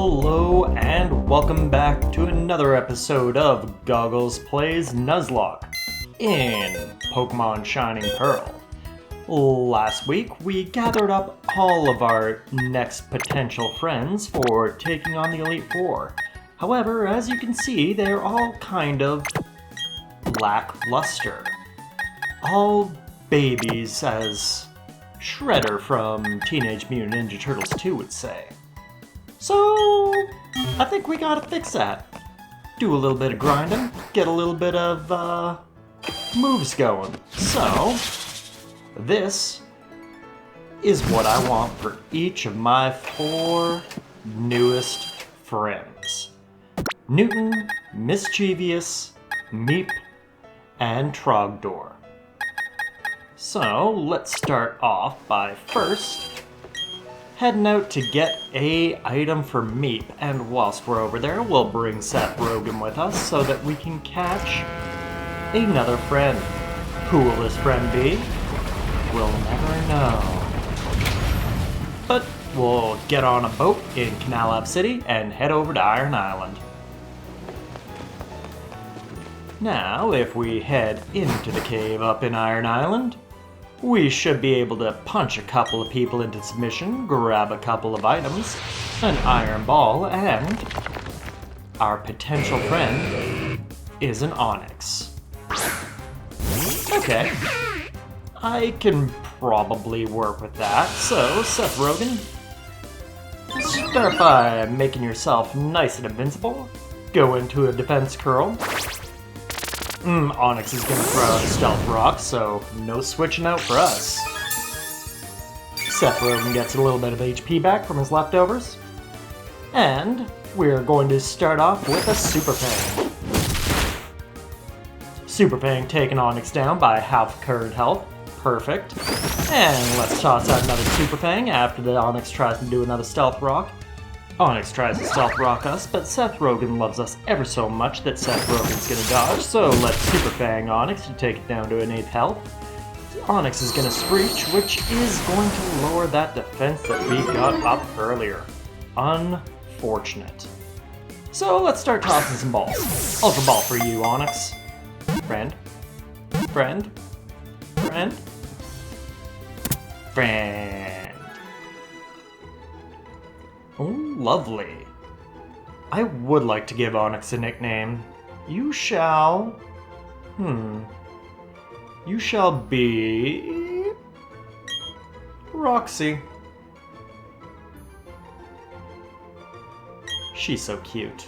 Hello and welcome back to another episode of GoGgLz Plays Nuzlocke in Pokemon Shining Pearl. Last week we gathered up all of our next potential friends for taking on the Elite Four. However, as you can see, they're all kind of lackluster. All babies, as Shredder from Teenage Mutant Ninja Turtles 2 would say. So, I think we gotta fix that. Do a little bit of grinding, get a little bit of, moves going. So, this is what I want for each of my 4 newest friends. Newton, Mischievous, Meep, and Trogdor. So, let's start off by first heading out to get a item for Meep, and whilst we're over there, we'll bring Seth Rogen with us so that we can catch another friend. Who will this friend be? We'll never know. But we'll get on a boat in Canalab City and head over to Iron Island. Now, if we head into the cave up in Iron Island, we should be able to punch a couple of people into submission, grab a couple of items, an iron ball, and our potential friend is an Onyx. Okay, I can probably work with that. So, Seth Rogen, start by making yourself nice and invincible. Go into a defense curl. Onyx is gonna throw out a stealth rock, so no switching out for us. Seth Rogen gets a little bit of HP back from his leftovers. And we're going to start off with a Super Fang. Super Fang taking Onyx down by half current health. Perfect. And let's toss out another Super Fang after the Onyx tries to do another stealth rock. Onyx tries to stealth rock us, but Seth Rogen loves us ever so much that Seth Rogen's gonna dodge, so let's Super Fang Onyx to take it down to an 8th health. Onyx is gonna Screech, which is going to lower that defense that we got up earlier. Unfortunate. So let's start tossing some balls. Ultra Ball for you, Onyx. Friend. Friend. Friend. Friend. Oh, lovely. I would like to give Onyx a nickname. You shall... You shall be... Roxy. She's so cute.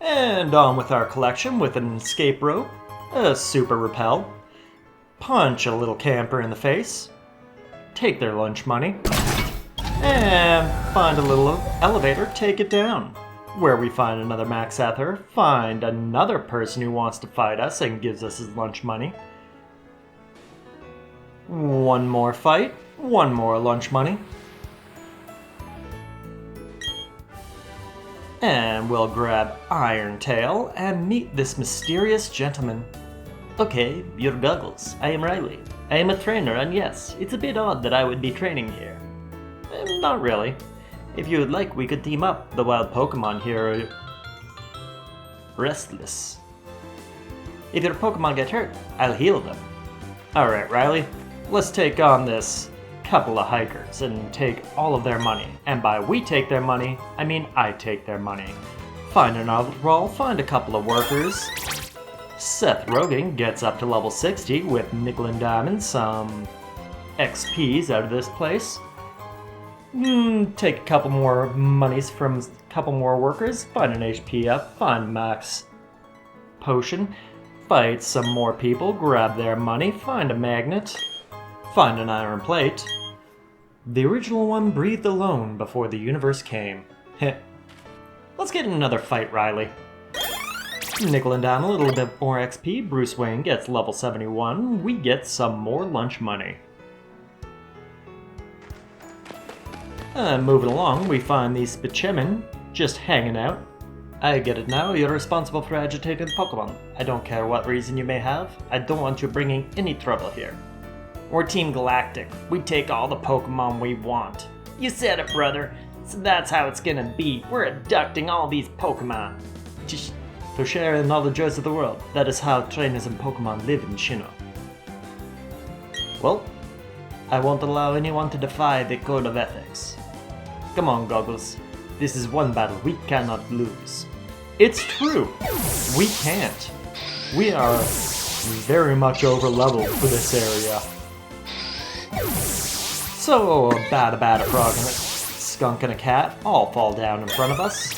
And on with our collection with an escape rope, a super repel, punch a little camper in the face, take their lunch money, and find a little elevator, take it down. Where we find another Max Ether, find another person who wants to fight us and gives us his lunch money. One more fight, one more lunch money. And we'll grab Iron Tail and meet this mysterious gentleman. Okay, you're GoGgLz. I am Riley. I am a trainer, and yes, it's a bit odd that I would be training here. Not really. If you would like, we could team up. The wild Pokemon here are restless. If your Pokemon get hurt, I'll heal them. Alright, Riley. Let's take on this couple of hikers and take all of their money. And by we take their money, I mean I take their money. Find an overall, find a couple of workers. Seth Rogen gets up to level 60 with nickel and diamond, some XPs out of this place. Take a couple more monies from a couple more workers, find an HP up, find max potion, fight some more people, grab their money, find a magnet, find an iron plate. The original one breathed alone before the universe came. Heh. Let's get in another fight, Riley. Nickel and dime, a little bit more XP, Bruce Wayne gets level 71, we get some more lunch money. Moving along, we find these Spichemin just hanging out. I get it now, you're responsible for agitating Pokemon. I don't care what reason you may have, I don't want you bringing any trouble here. We're Team Galactic. We take all the Pokemon we want. You said it, brother. So that's how it's gonna be. We're abducting all these Pokemon. Just to share in all the joys of the world. That is how trainers and Pokemon live in Sinnoh. Well, I won't allow anyone to defy the code of ethics. Come on, GoGgLz. This is one battle we cannot lose. It's true. We can't. We are very much over leveled for this area. So, a Bada frog and a skunk and a cat all fall down in front of us.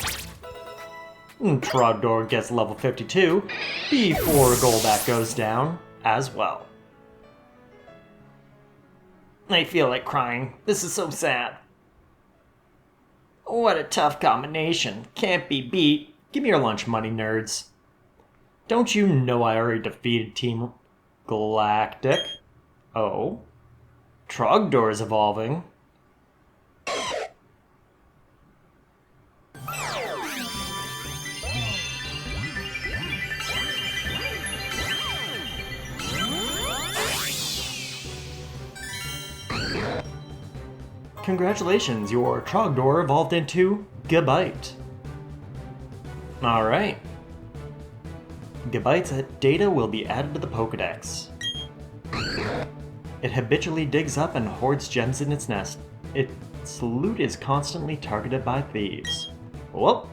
Trogdor gets level 52 before Golbat goes down as well. I feel like crying. This is so sad. What a tough combination. Can't be beat. Give me your lunch money, nerds. Don't you know I already defeated Team Galactic? Oh? Trogdor is evolving. Congratulations, your Trogdor evolved into GoGgLz. Alright. GoGgLz's data will be added to the Pokedex. It habitually digs up and hoards gems in its nest. Its loot is constantly targeted by thieves. Well,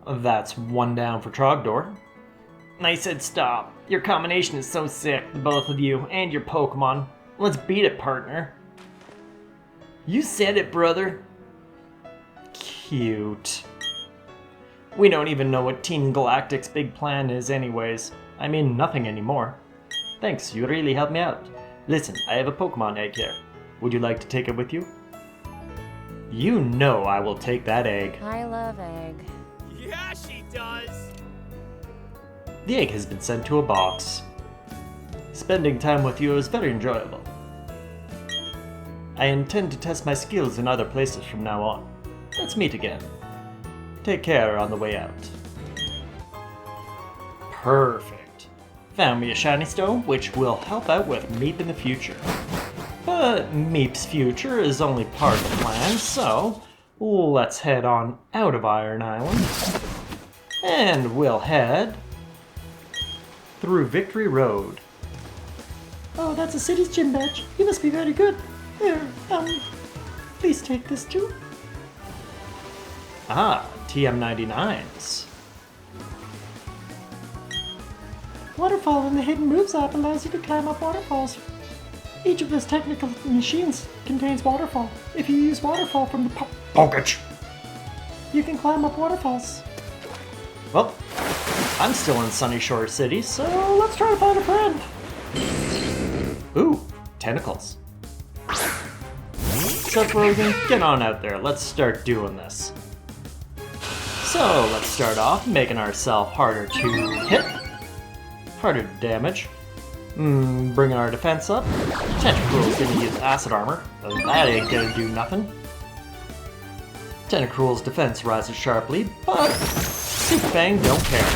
that's one down for Trogdor. I said stop. Your combination is so sick, the both of you, and your Pokemon. Let's beat it, partner. You said it, brother. Cute. We don't even know what Team Galactic's big plan is anyways. I mean, nothing anymore. Thanks, you really helped me out. Listen, I have a Pokemon egg here. Would you like to take it with you? You know I will take that egg. I love egg. Yeah, she does! The egg has been sent to a box. Spending time with you is very enjoyable. I intend to test my skills in other places from now on. Let's meet again. Take care on the way out. Perfect. Found me a shiny stone, which will help out with Meep in the future. But Meep's future is only part of the plan, so let's head on out of Iron Island. And we'll head through Victory Road. Oh, that's a city's gym badge. You must be very good. Here, please take this too. Ah, TM99s. Waterfall in the Hidden Moves app allows you to climb up waterfalls. Each of those technical machines contains waterfall. If you use waterfall from the Pokech, you can climb up waterfalls. Well, I'm still in Sunny Shore City, so let's try to find a friend. Ooh, tentacles. Seth Rogen, get on out there. Let's start doing this. So, let's start off making ourselves harder to hit, harder to damage. Bring our defense up. Tentacruel's gonna use acid armor. That ain't gonna do nothing. Tentacruel's defense rises sharply, but Super Fang don't care.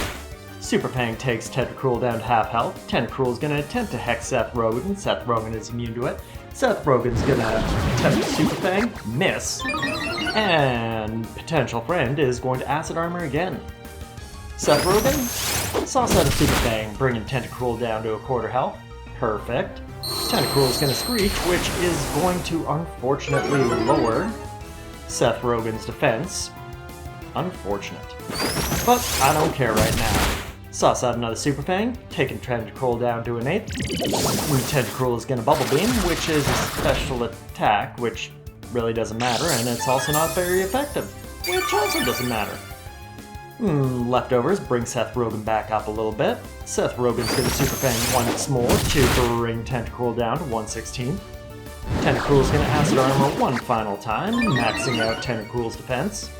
Super Fang takes Tentacruel down to half health. Tentacruel's gonna attempt to hex Seth Rogen. Seth Rogen is immune to it. Seth Rogen's gonna attempt Super Fang, miss, and potential friend is going to acid armor again. Seth Rogen, sauce out of Super Fang, bringing Tentacruel down to a quarter health. Perfect. Tentacruel's gonna screech, which is going to unfortunately lower Seth Rogen's defense. Unfortunate. But I don't care right now. Sauce out another Super Fang, taking Tentacruel down to an 8th. Tentacruel is gonna Bubble Beam, which is a special attack, which really doesn't matter, and it's also not very effective, which also doesn't matter. Leftovers bring Seth Rogen back up a little bit. Seth Rogen's gonna Super Fang once more to bring Tentacruel down to 116. Tentacruel's gonna Acid Armor one final time, maxing out Tentacruel's defense.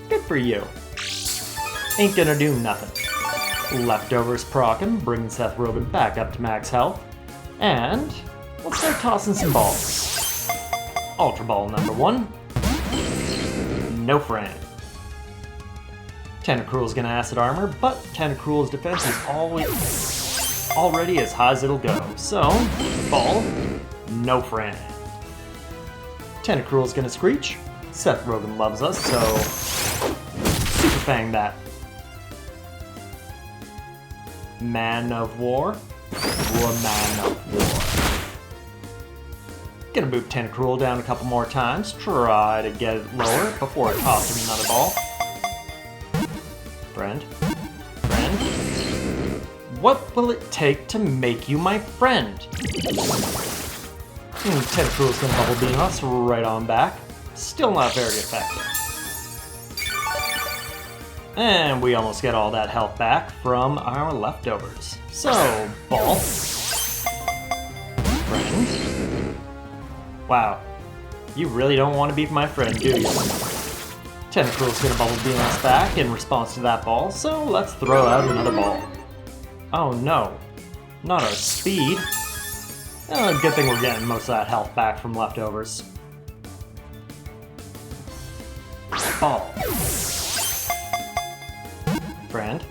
Good for you. Ain't gonna do nothing. Leftovers prockin', bringing Seth Rogen back up to max health. And let's start tossing some balls. Ultra Ball number 1. No friend. Tentacruel's gonna Acid Armor, but Tentacruel's defense is already as high as it'll go. So, Ball, no friend. Tentacruel's gonna Screech. Seth Rogen loves us, so Super Fang that. Man of War, Woman of War. Gonna boot Tentacruel down a couple more times, try to get it lower before tossing another ball. Friend? What will it take to make you my friend? Tentacruel's gonna Bubble Beam us right on back. Still not very effective. And we almost get all that health back from our leftovers. So, ball. Friend. Wow. You really don't want to be my friend, do you? Tentacruel's gonna Bubble Beam us back in response to that ball, so let's throw out another ball. Oh no. Not our speed. Good thing we're getting most of that health back from leftovers. Ball. Friend.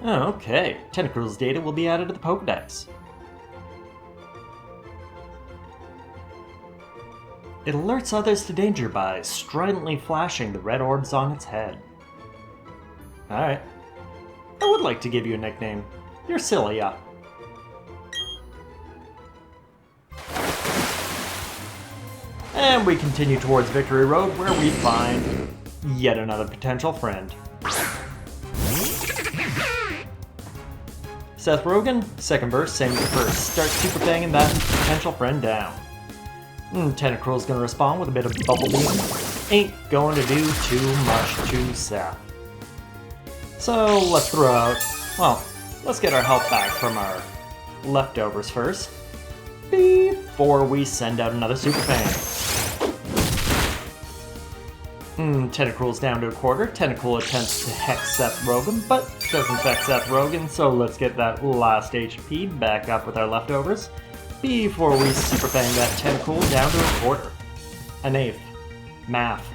Okay, Tentacruel's data will be added to the Pokedex. It alerts others to danger by stridently flashing the red orbs on its head. Alright. I would like to give you a nickname. You're Cilia. And we continue towards Victory Road, where we find yet another potential friend. Seth Rogen, second burst, same as the first. Start Super Fanging that potential friend down. Tentacruel's gonna respond with a bit of Bubble Beam. Ain't going to do too much to Seth. So let's throw out, well, let's get our health back from our leftovers first, before we send out another Super Fang. Tentacruel's down to a quarter. Tentacruel attempts to hex Seth Rogen, but doesn't affect Seth Rogen, so let's get that last HP back up with our leftovers before we Super Fang that Tentacruel down to a quarter. An eighth. Math.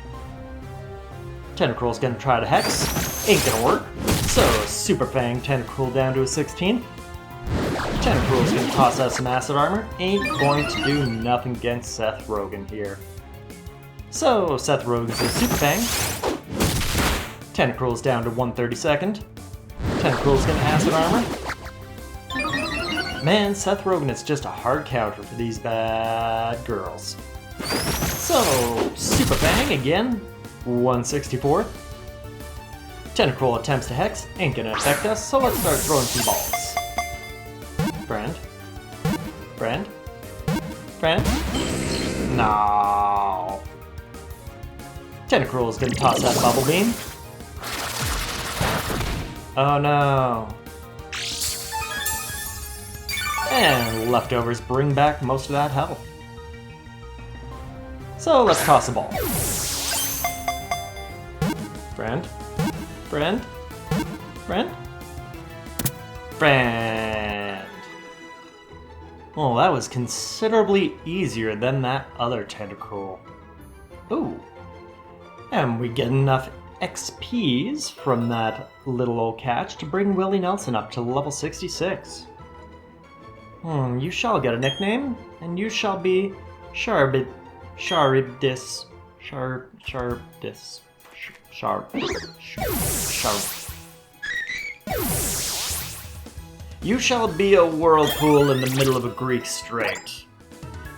Tentacruel's gonna try to hex. Ain't gonna work. So Super Fang Tentacruel down to a 16. Tentacruel's gonna toss out some acid armor. Ain't going to do nothing against Seth Rogen here. So Seth Rogen's gonna Super Fang. Tentacruel's down to 1/32. Tentacruel's gonna acid armor. Man, Seth Rogen is just a hard counter for these bad girls. So, Super Fang again, 1/64. Tentacruel attempts to hex, ain't gonna affect us, so let's start throwing some balls. Friend? No. Tentacruel's gonna toss that Bubble Beam. Oh no. And leftovers bring back most of that health. So let's toss a ball. Friend? Well, that was considerably easier than that other Tentacruel. Ooh. And we get enough XPs from that little old catch to bring Willie Nelson up to level 66. You shall get a nickname, and you shall be Sharp. You shall be a whirlpool in the middle of a Greek strait.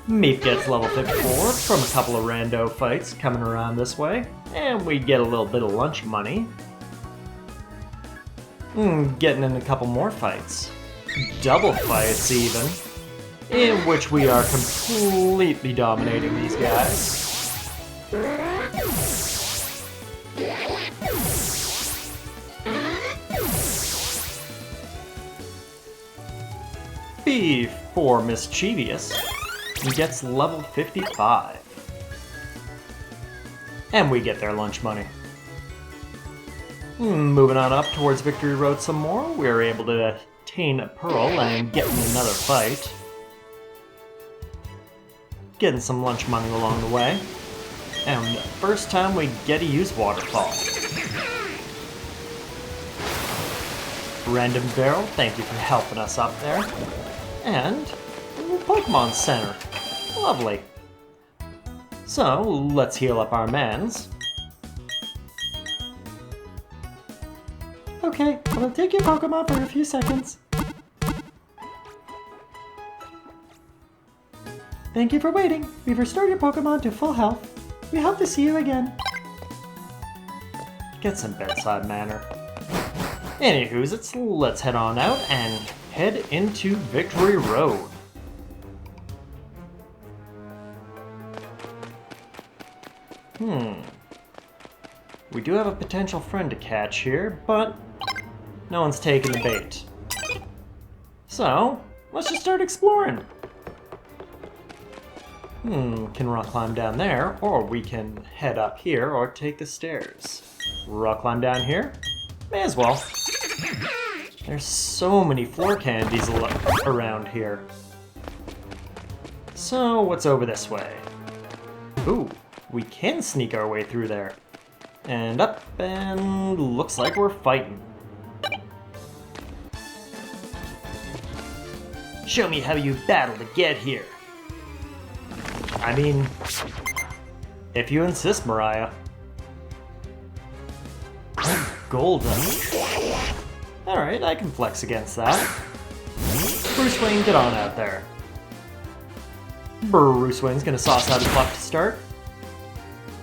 Meep gets level 54 from a couple of rando fights coming around this way, and we get a little bit of lunch money. Getting in a couple more fights. Double fights even, in which we are completely dominating these guys. Before Mischievous gets level 55. And we get their lunch money. Moving on up towards Victory Road some more, we're able to attain a Pearl and get in another fight. Getting some lunch money along the way. And first time we get to use Waterfall. friend and Barrel, thank you for helping us up there. And Pokemon Center. Lovely. So, let's heal up our mans. Okay, I'm gonna take your Pokemon for a few seconds. Thank you for waiting. We've restored your Pokemon to full health. We hope to see you again. Get some bedside manner. Anywho's, let's head on out and head into Victory Road. We do have a potential friend to catch here, but no one's taking the bait. So, let's just start exploring. Can rock climb down there, or we can head up here or take the stairs. Rock climb down here? May as well. There's so many floor candies around here. So, what's over this way? Ooh, we can sneak our way through there. And up, and looks like we're fighting. Show me how you battle to get here. I mean, if you insist, Mariah. Golden. Alright, I can flex against that. Bruce Wayne, get on out there. Bruce Wayne's gonna sauce out his buff to start.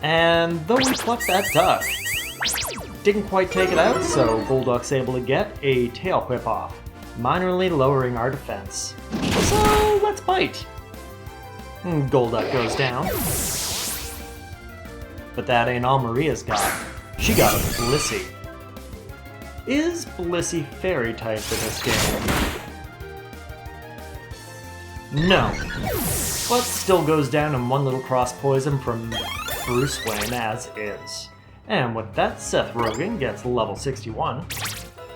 And though we plucked that duck, didn't quite take it out, so Golduck's able to get a tail whip off, minorly lowering our defense. So let's bite. Golduck goes down. But that ain't all Maria's got. She got a Blissey. Is Blissey fairy type in this game? No. But still goes down in one little cross poison from Bruce Wayne as is. And with that, Seth Rogen gets level 61.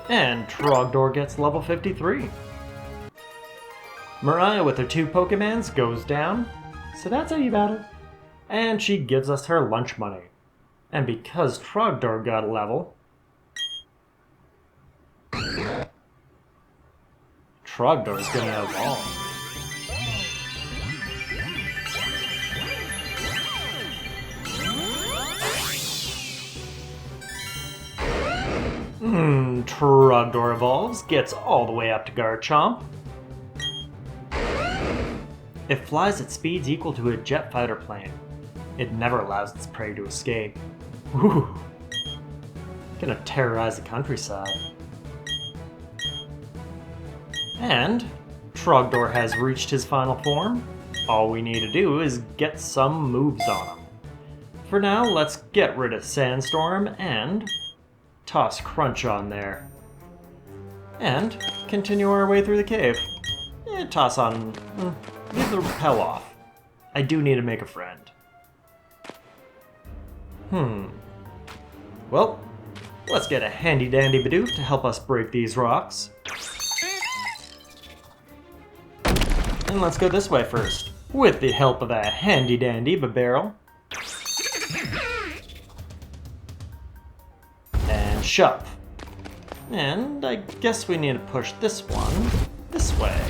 And Trogdor gets level 53. Mariah with her 2 Pokemans goes down. So that's how you battle. And she gives us her lunch money. And because Trogdor got a level, Trogdor's gonna evolve. Trogdor evolves, gets all the way up to Garchomp. It flies at speeds equal to a jet fighter plane. It never allows its prey to escape. Ooh. Gonna terrorize the countryside. And Trogdor has reached his final form. All we need to do is get some moves on him. For now, let's get rid of Sandstorm and toss Crunch on there. And continue our way through the cave. Toss on... leave the repel off. I do need to make a friend. Well, let's get a handy-dandy Bidoof to help us break these rocks. And let's go this way first, with the help of a handy-dandy Barrel. And shove. And I guess we need to push this one this way.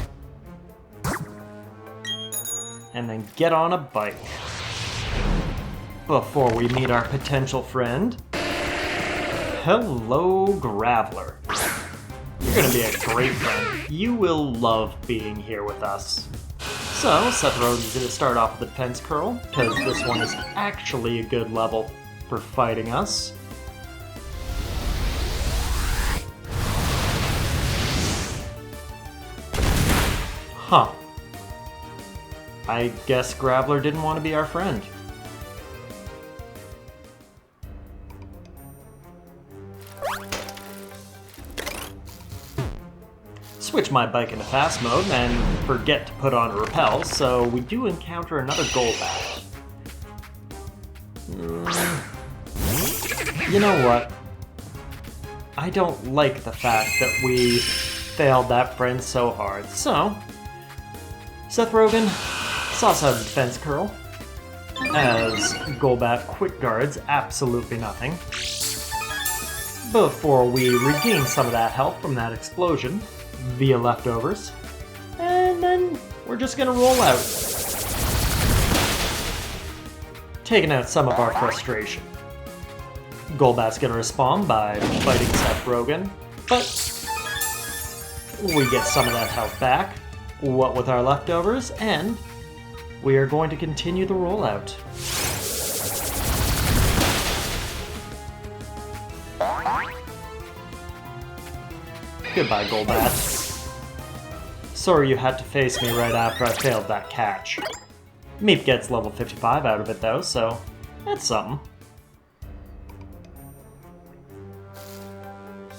And then get on a bike. Before we meet our potential friend. Hello, Graveler. You're gonna be a great friend. You will love being here with us. So, Seth Rogen's gonna start off with the Defense Curl, because this one is actually a good level for fighting us. Huh. I guess Graveler didn't want to be our friend. Switch my bike into fast mode and forget to put on a repel, so we do encounter another Golbat. You know what? I don't like the fact that we failed that friend so hard, so Seth Rogen, sauce out a Defense Curl, as Golbat quick guards absolutely nothing. before we regain some of that health from that explosion via leftovers. And then we're just gonna roll out, taking out some of our frustration. Golbat's gonna respond by fighting Seth Rogen, but we get some of that health back, what with our leftovers, and we are going to continue the rollout. Goodbye, Golbat. Sorry you had to face me right after I failed that catch. Meep gets level 55 out of it though, so that's something.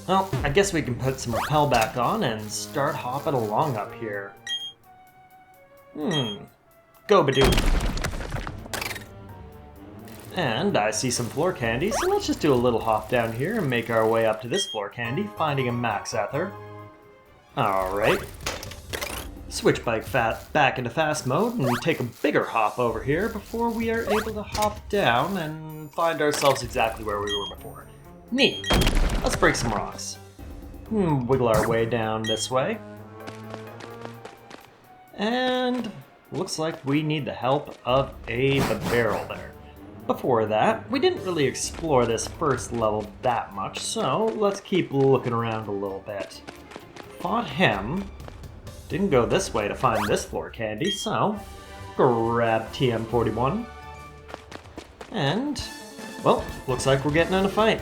Well, I guess we can put some repel back on and start hopping along up here. Go Badoo. And I see some floor candy, so let's just do a little hop down here and make our way up to this floor candy, finding a Max Ether. Alright. Switch bike back into fast mode and take a bigger hop over here before we are able to hop down and find ourselves exactly where we were before. Neat. Let's break some rocks. Wiggle our way down this way. And looks like we need the help of the barrel there. Before that, we didn't really explore this first level that much, so let's keep looking around a little bit. Fought him. Didn't go this way to find this floor candy, so grab TM41. And, well, looks like we're getting in a fight.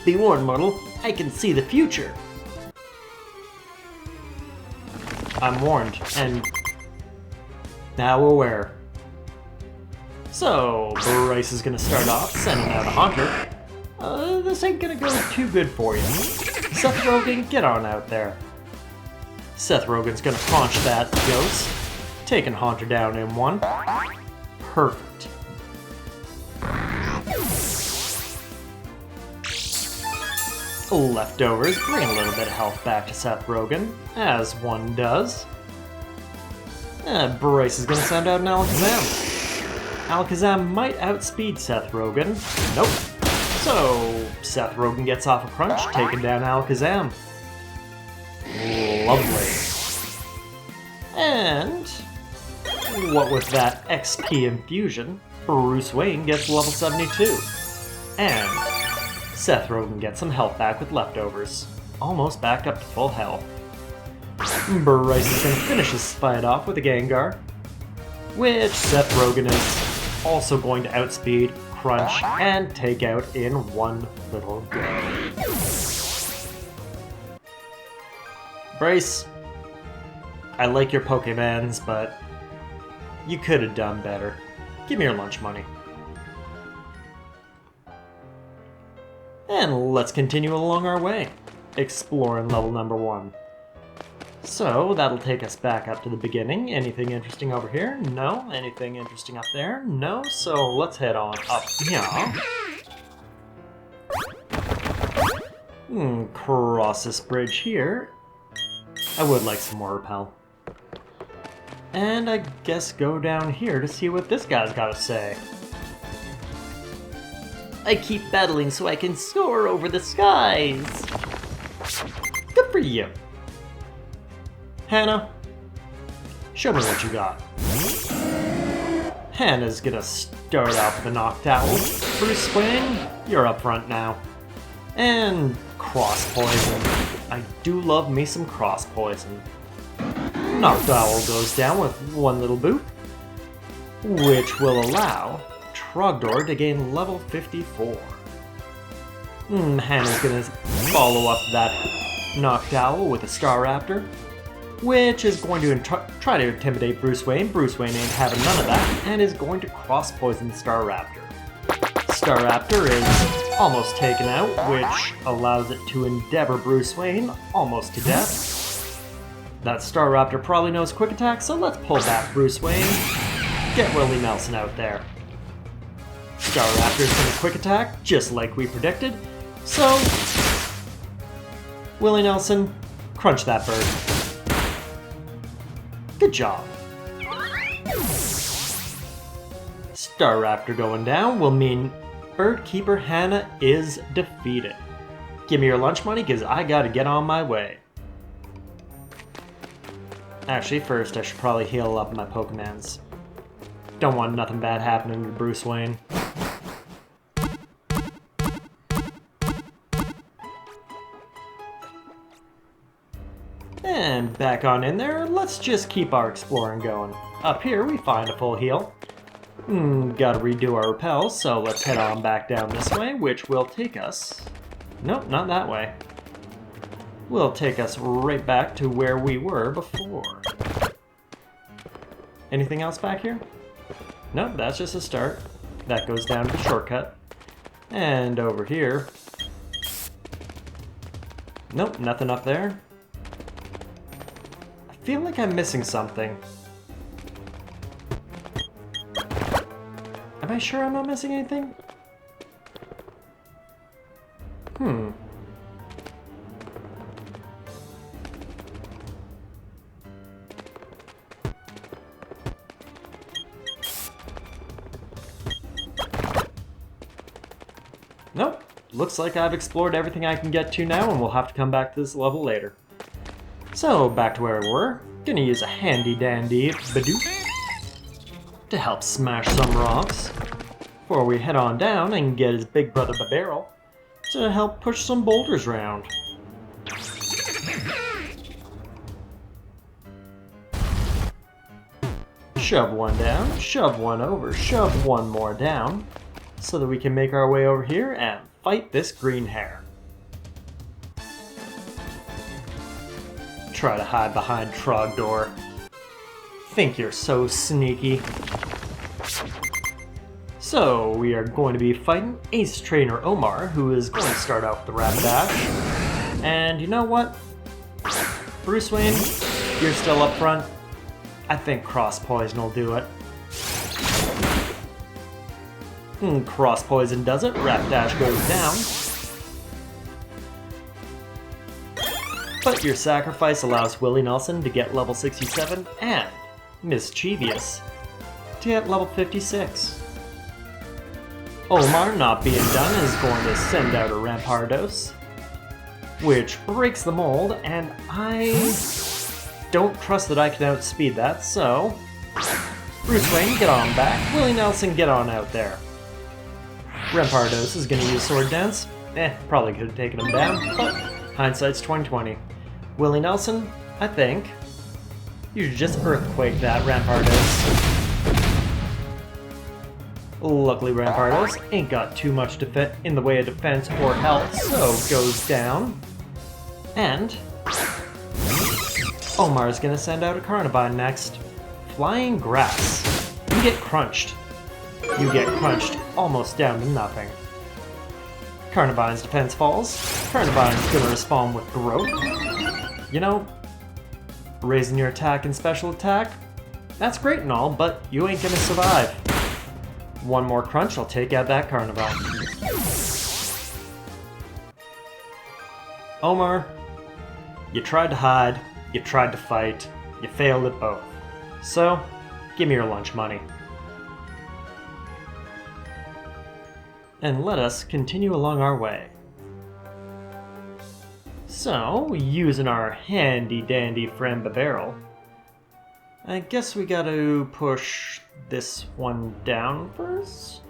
Be warned, mortal, I can see the future. I'm warned, and now aware. So, Bryce is gonna start off sending out a Haunter. This ain't gonna go too good for you. Seth Rogen, get on out there. Seth Rogen's gonna punch that ghost, taking Haunter down in one. Perfect. Leftovers bring a little bit of health back to Seth Rogen, as one does. Bryce is gonna send out an Alakazam. Alakazam might outspeed Seth Rogen. Nope. So, Seth Rogen gets off a crunch, taking down Alakazam. Lovely. And, what with that XP infusion, Bruce Wayne gets level 72. And Seth Rogen gets some health back with leftovers. Almost back up to full health. Bryce is going to finish his fight off with a Gengar, which Seth Rogen is also going to outspeed, crunch, and take out in one little go. Bryce, I like your Pokemons, but you could have done better. Give me your lunch money. And let's continue along our way, exploring level number 1. So, that'll take us back up to the beginning. Anything interesting over here? No. Anything interesting up there? No. So, let's head on up here. Cross this bridge here. I would like some more repel. And I guess go down here to see what this guy's got to say. I keep battling so I can soar over the skies. Good for you. Hannah, show me what you got. Hannah's gonna start off with a Noctowl. Bruce Wayne, you're up front now. And Cross Poison. I do love me some Cross Poison. Noctowl goes down with one little boop, which will allow Trogdor to gain level 54. Hannah's gonna follow up that Noctowl with a Staraptor, which is going to try to intimidate Bruce Wayne. Bruce Wayne ain't having none of that, and is going to cross-poison the Staraptor. Staraptor is almost taken out, which allows it to endeavor Bruce Wayne almost to death. That Staraptor probably knows Quick Attack, so let's pull back Bruce Wayne. Get Willie Nelson out there. Staraptor's gonna Quick Attack, just like we predicted, so Willie Nelson, crunch that bird. Good job. Staraptor going down will mean Bird Keeper Hannah is defeated. give me your lunch money, because I gotta get on my way. Actually, first I should probably heal up my Pokemons. Don't want nothing bad happening to Bruce Wayne. And back on in there, let's just keep our exploring going. Up here we find a full heal. Gotta redo our repel, so let's head on back down this way, which will take us... Nope, not that way. Will take us right back to where we were before. Anything else back here? Nope, that's just a start. That goes down to the shortcut. And over here... Nope, nothing up there. I feel like I'm missing something. Am I sure I'm not missing anything? Nope. Looks like I've explored everything I can get to now, and we'll have to come back to this level later. So, back to where we were. Gonna use a handy-dandy Bidoof to help smash some rocks before we head on down and get his big brother Barrel to help push some boulders around. Shove one down, shove one over, shove one more down, so that we can make our way over here and fight this green hair. Try to hide behind Trogdor. Think you're so sneaky. So, we are going to be fighting Ace Trainer Omar, who is going to start out with the Rapidash. And you know what? Bruce Wayne, you're still up front. I think Cross Poison will do it. Cross Poison does it, Rapidash goes down. But your sacrifice allows Willie Nelson to get level 67 and Mischievous to get level 56. Omar, not being done, is going to send out a Rampardos, which breaks the mold, and I don't trust that I can outspeed that, so... Bruce Wayne, get on back. Willie Nelson, get on out there. Rampardos is going to use Sword Dance. Probably could have taken him down, but hindsight's 20/20. Willie Nelson, I think you should just Earthquake that Rampardos. Luckily, Rampardos ain't got too much in the way of defense or health, so goes down. And Omar's gonna send out a Carnivine next. Flying Grass. You get crunched. You get crunched almost down to nothing. Carnivine's defense falls. Carnivine's gonna respond with Growth. You know, raising your attack and special attack, that's great and all, but you ain't gonna survive. One more crunch, I'll take out that Carnivine. Omar, you tried to hide, you tried to fight, you failed at both. So, give me your lunch money. And let us continue along our way. So, using our handy-dandy friend Barrel, I guess we gotta push this one down first?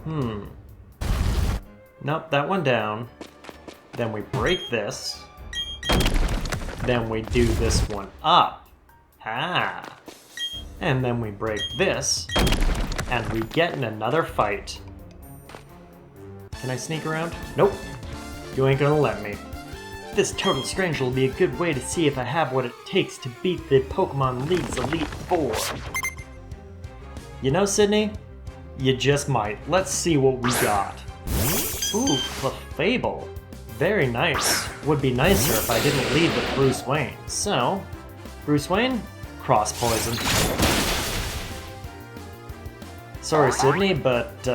Nope, that one down. Then we break this. Then we do this one up. And then we break this. And we get in another fight. Can I sneak around? Nope. You ain't gonna let me. This Total Stranger will be a good way to see if I have what it takes to beat the Pokemon League's Elite Four. You know, Sydney? You just might. Let's see what we got. Ooh, Clefable. Very nice. Would be nicer if I didn't lead with Bruce Wayne. So, Bruce Wayne, Cross Poison. Sorry, Sydney, but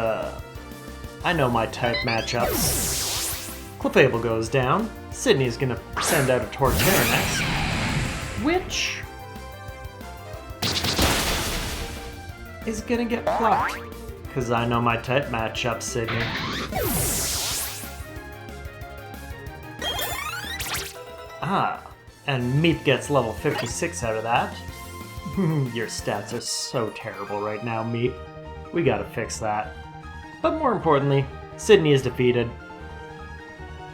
I know my type matchups. Clefable goes down. Sydney's gonna send out a Torterra next, which is gonna get plucked, because I know my type matchup, Sydney. Ah, and Meep gets level 56 out of that. Your stats are so terrible right now, Meep. We gotta fix that. But more importantly, Sydney is defeated.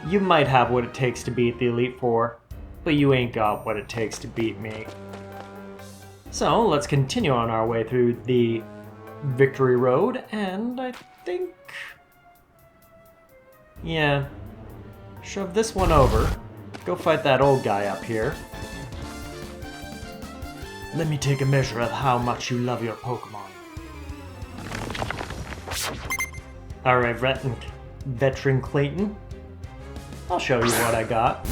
You might have what it takes to beat the Elite Four, but you ain't got what it takes to beat me. So let's continue on our way through the Victory Road, and I think... yeah. Shove this one over. Go fight that old guy up here. Let me take a measure of how much you love your Pokemon. Alright, Veteran Clayton. I'll show you what I got.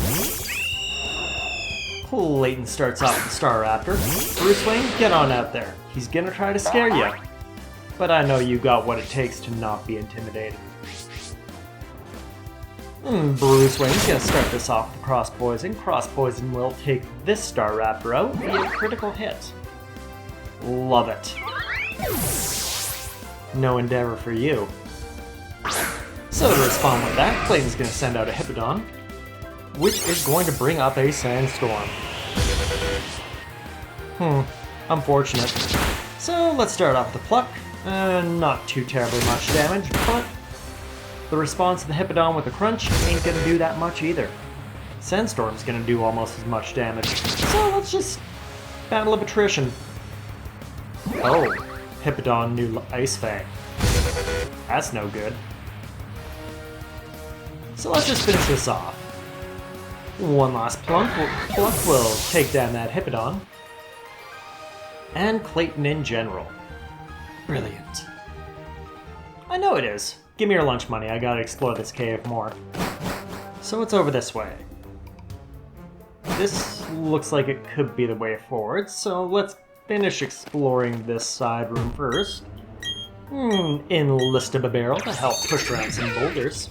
Clayton starts off with the Staraptor. Bruce Wayne, get on out there. He's gonna try to scare you. But I know you got what it takes to not be intimidated. Bruce Wayne's gonna start this off with Cross Poison. Cross Poison will take this Staraptor out via a critical hit. Love it. No endeavor for you. So to respond with that, Clayton's gonna send out a Hippowdon, which is going to bring up a Sandstorm. Unfortunate. So let's start off with the Pluck. Not too terribly much damage, but the response to the Hippowdon with a Crunch ain't gonna do that much either. Sandstorm's gonna do almost as much damage. So let's just battle of attrition. Oh, Hippowdon new Ice Fang. That's no good. So let's just finish this off. One last Pluck will take down that Hippowdon. And Clayton in general. Brilliant. I know it is. Give me your lunch money, I gotta explore this cave more. So it's over this way. This looks like it could be the way forward, so let's finish exploring this side room first. Enlist a barrel to help push around some boulders.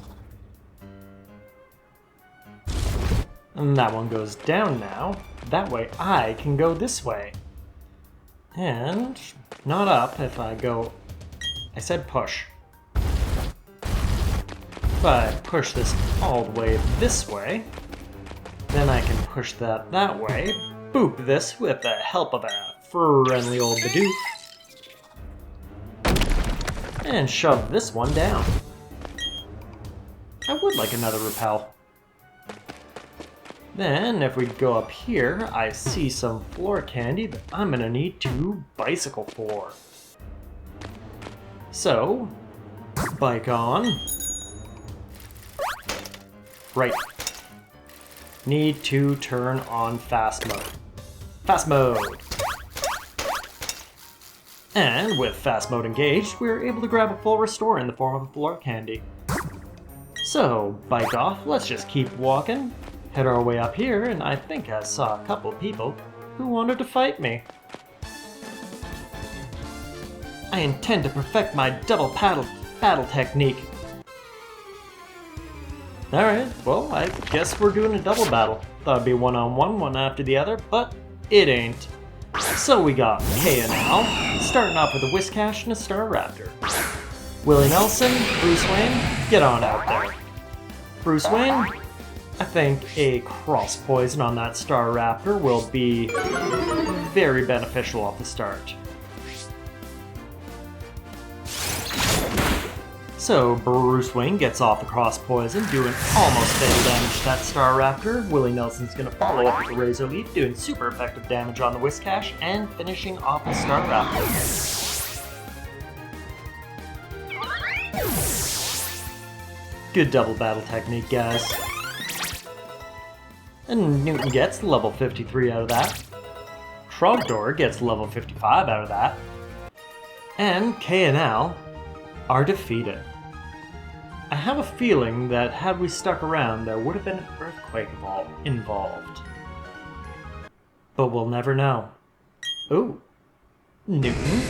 And that one goes down now. That way I can go this way. And not up if I go... I said push. If I push this all the way this way, then I can push that way, boop this with the help of a friendly old Bidoof, and shove this one down. I would like another repel. Then, if we go up here, I see some floor candy that I'm gonna need to bicycle for. So, bike on. Right. Need to turn on fast mode. Fast mode! And with fast mode engaged, we're able to grab a full restore in the form of a floor candy. So, bike off, let's just keep walking. Head our way up here, and I think I saw a couple people who wanted to fight me. I intend to perfect my double battle technique. Alright, well, I guess we're doing a double battle. Thought it'd be one-on-one, one after the other, but it ain't. So we got Kay and Al, starting off with a Whiscash and a Staraptor. Willie Nelson, Bruce Wayne, get on out there. Bruce Wayne, I think a Cross Poison on that Staraptor will be very beneficial off the start. So Bruce Wayne gets off the Cross Poison, doing almost fatal damage to that Staraptor. Willie Nelson's gonna follow up with the Razor Leaf, doing super effective damage on the Whiscash, and finishing off the Staraptor. Good double battle technique, guys. And Newton gets level 53 out of that. Trogdor gets level 55 out of that. And Kay and Al are defeated. I have a feeling that had we stuck around, there would have been an earthquake involved. But we'll never know. Ooh. Newton?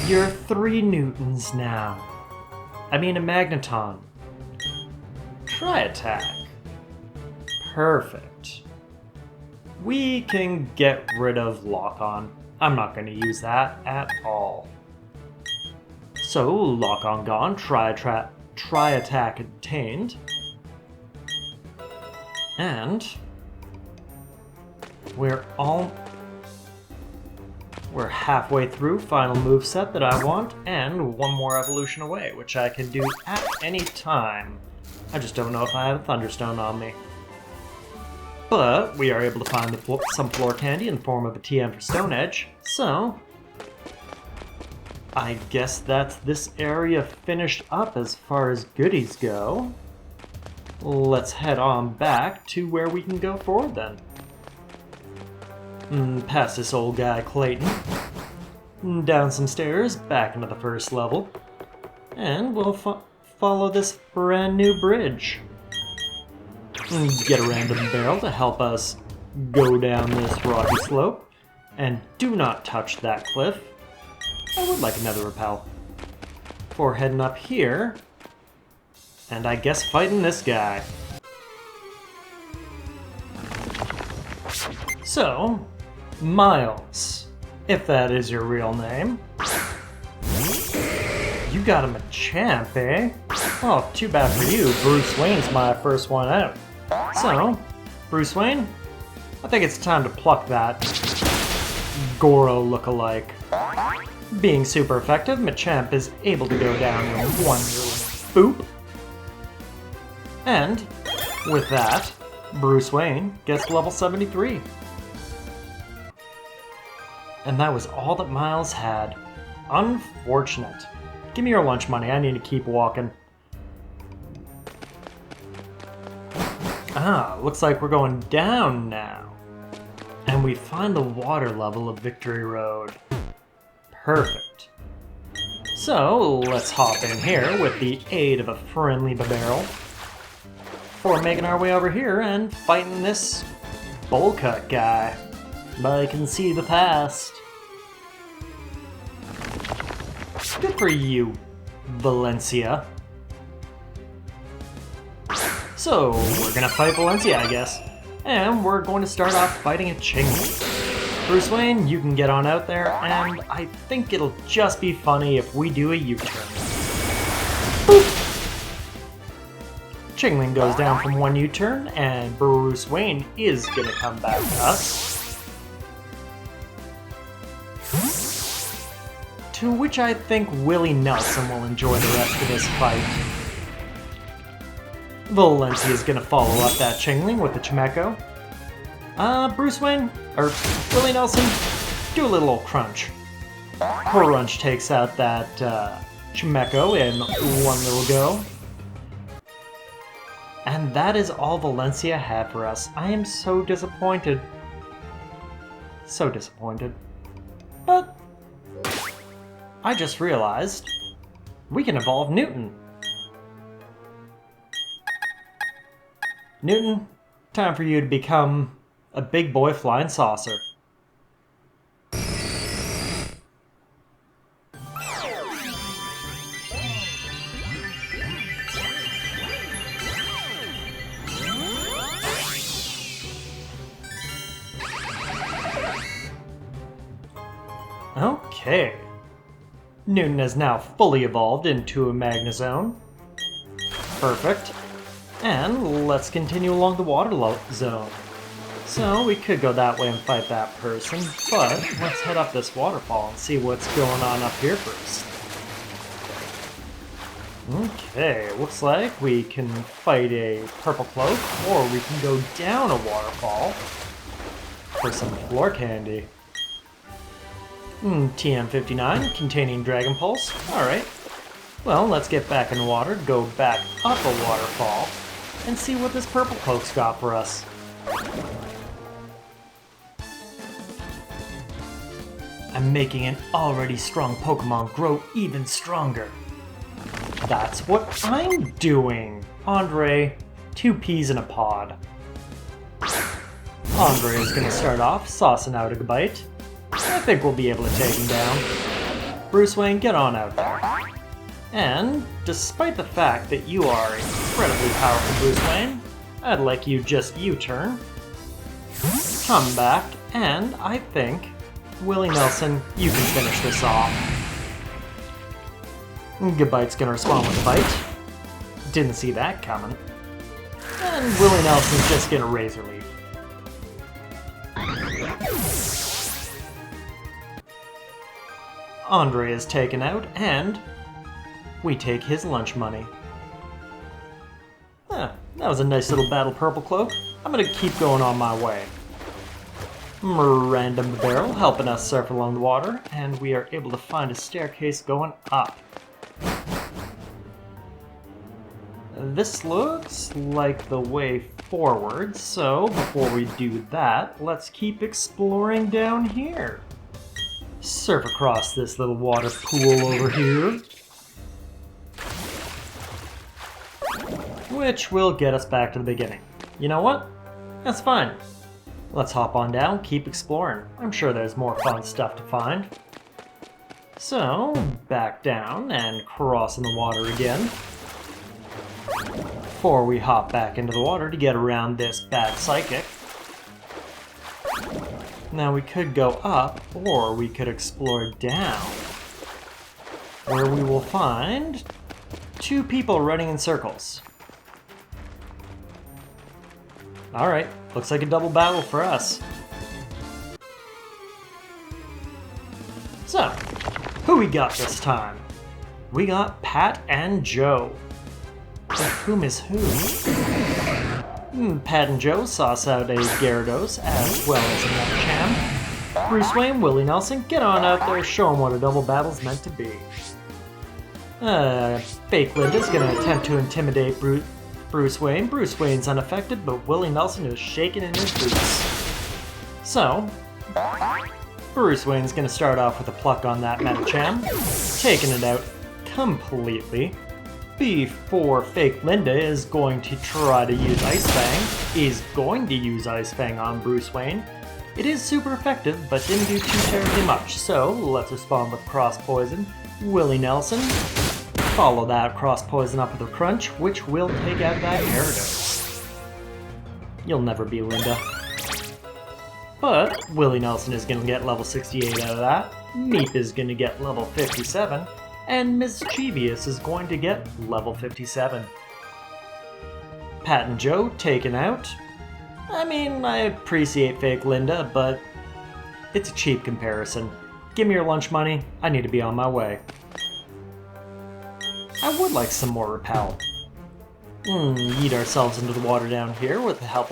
You're 3 Newtons now. I mean a Magneton. Try attack. Perfect. we can get rid of Lock On. I'm not going to use that at all. So, Lock On gone, try attack obtained. And we're halfway through final moveset that I want, and one more evolution away, which I can do at any time. I just don't know if I have a Thunderstone on me. But we are able to find some floor candy in the form of a TM for Stone Edge, so I guess that's this area finished up as far as goodies go. Let's head on back to where we can go forward then. Past this old guy Clayton, down some stairs, back into the first level, and we'll follow this brand new bridge. Get a random barrel to help us go down this rocky slope, and do not touch that cliff. I would like another repel. Before heading up here, and I guess fighting this guy. So, Miles, if that is your real name. You got him a champ, eh? Oh, too bad for you. Bruce Wayne's my first one out. So, Bruce Wayne, I think it's time to pluck that Goro lookalike. Being super effective, Machamp is able to go down in one boop. And with that, Bruce Wayne gets to level 73. And that was all that Miles had. Unfortunate. Give me your lunch money, I need to keep walking. Looks like we're going down now. And we find the water level of Victory Road. Perfect. So, let's hop in here with the aid of a friendly barrel. Before making our way over here and fighting this bowl cut guy. But I can see the past. Good for you, Valencia. So, we're gonna fight Valencia, I guess. And we're going to start off fighting a Chingling. Bruce Wayne, you can get on out there, and I think it'll just be funny if we do a U-turn. Chingling goes down from one U-turn, and Bruce Wayne is gonna come back to us. To which I think Willie Nelson will enjoy the rest of this fight. Valencia is gonna follow up that Chingling with the Chimecho. Bruce Wayne, or Willie Nelson, do a little old crunch. Crunch takes out that Chimecho in one little go. And that is all Valencia had for us. I am so disappointed. So disappointed. But I just realized we can evolve Newton. Newton, time for you to become a big boy flying saucer. Okay. Newton has now fully evolved into a Magnezone. Perfect. And let's continue along the water zone. So we could go that way and fight that person, but let's head up this waterfall and see what's going on up here first. Okay, looks like we can fight a purple cloak, or we can go down a waterfall for some floor candy. TM59 containing Dragon Pulse. Alright. Well, let's get back in the water, go back up a waterfall, and see what this purple cloak's got for us. I'm making an already strong Pokemon grow even stronger. That's what I'm doing! Andre, 2 peas in a pod. Andre is gonna start off saucing out a bite. I think we'll be able to take him down. Bruce Wayne, get on out there. And, despite the fact that you are incredibly powerful, Bruce Wayne, I'd like you just U-turn. come back, and I think, Willie Nelson, you can finish this off. Goodbite's gonna respond with a bite. Didn't see that coming. And Willie Nelson's just gonna razor leaf. Andre is taken out, and we take his lunch money. That was a nice little battle, Purple Cloak. I'm gonna keep going on my way. Random Barrel helping us surf along the water, and we are able to find a staircase going up. This looks like the way forward, so before we do that, let's keep exploring down here. Surf across this little water pool over here, which will get us back to the beginning. You know what? That's fine. Let's hop on down, keep exploring. I'm sure there's more fun stuff to find. So, back down and cross in the water again. Before we hop back into the water to get around this bad psychic. Now we could go up, or we could explore down, where we will find two people running in circles. Alright, looks like a double battle for us. So, who we got this time? We got Pat and Joe. But whom is who? Pat and Joe sauce out a Gyarados as well as a Medicham. Bruce Wayne, Willie Nelson, get on out there, show them what a double battle's meant to be. Fake Linda's gonna attempt to intimidate Bruce Wayne. Bruce Wayne's unaffected, but Willie Nelson is shaking in his boots. So, Bruce Wayne's gonna start off with a pluck on that Medicham, taking it out completely. Before Fake Linda is going to try to use Ice Fang, on Bruce Wayne. It is super effective, but didn't do too terribly much, so let's respond with Cross Poison. Willie Nelson, follow that Cross Poison up with a Crunch, which will take out that Gyarados. You'll never be Linda. But Willie Nelson is going to get level 68 out of that, Meep is going to get level 57, and Mischievous is going to get level 57. Pat and Joe taken out. I mean, I appreciate Fake Linda, but it's a cheap comparison. Give me your lunch money, I need to be on my way. I would like some more Repel. Yeet ourselves into the water down here with the help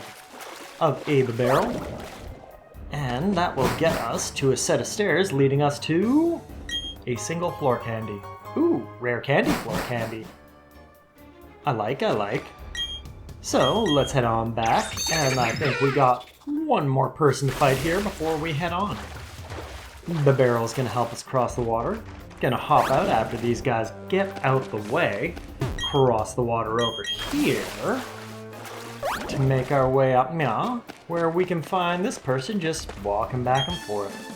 of Abe Barrel. And that will get us to a set of stairs leading us to a single floor candy. Ooh, rare candy floor candy. I like. So, let's head on back, and I think we got one more person to fight here before we head on. The barrel's gonna help us cross the water. Gonna hop out after these guys get out the way. Cross the water over here. To make our way up now, where we can find this person just walking back and forth.